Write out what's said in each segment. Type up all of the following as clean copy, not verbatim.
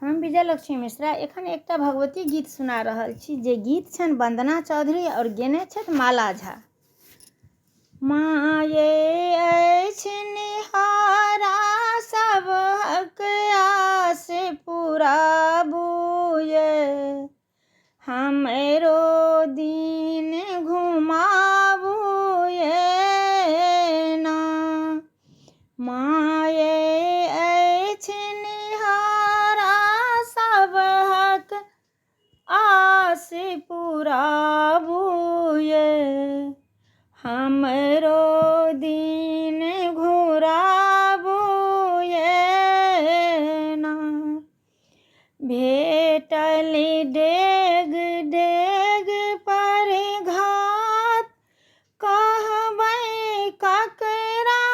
हम विजयलक्ष्मी मिश्रा एखन एकटा भगवती गीत सुना रहल छी जे गीत छनि वंदना चौधरी और गेने छथि माला झा। माये अछि निहारा सबहक आस पुराबू ये, हमरो दिन घुमाबू ये ना। माये अछि निहारा सबहक आस पुराबू ये, हमरो दिन घुराबू ये ना। भेटल डेग डेग पर घात, कहबै ककरा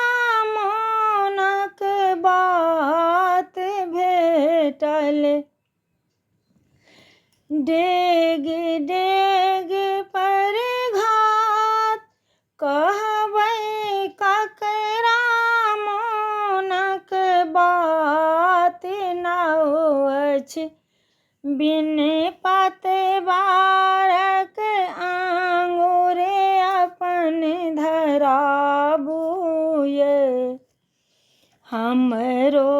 मोनक बात। भेटल डेग डेग पर घात, कहबै ककरा मोनक बात। नाउ अछि बिन पतवारक आंगुरे अपन धराबू ये, हमरो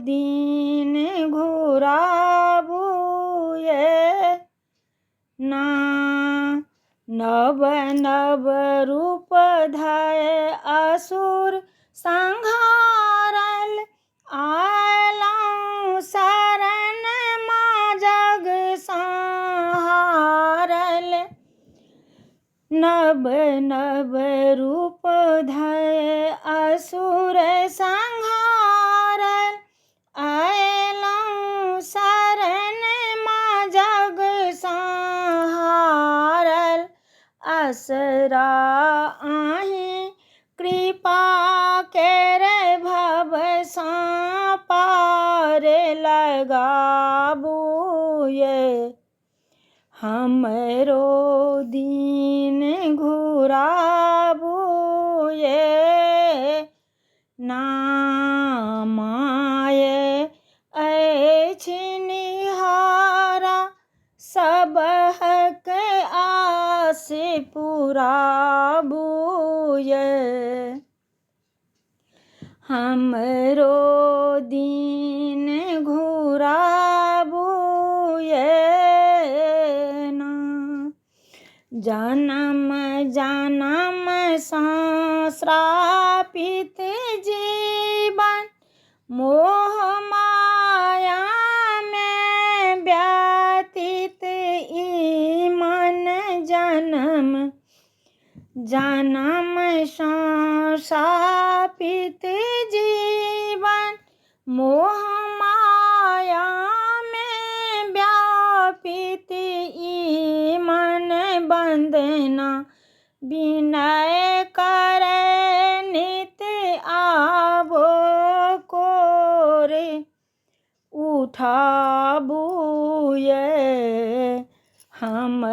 दिन घुराबू ये ना। नव नव रूप धरि असुर संहारल, आयलहुँ शरण माँ जग संहारल। नव नव रूप धरि असुर संहारल, आयलहुँ शरण माँ जग संहारल। असरा आहि कृपा केरे भव सँ पार लगाबू ये, हमरो दिन घुराबू ये ना। माये अछि निहारा सबहक आस पुराबू ये, हमरो दिन घुराबू ये ना। जन्म जन्म सँ श्रापित जीवन, मोह माया में व्यतीत ई मन। जन्म जन्म सँ श्रापित जीवन, मोह माया में व्यापित ई मन। वंदना विनय करे नित आवो कोरे, उठाबू ये हम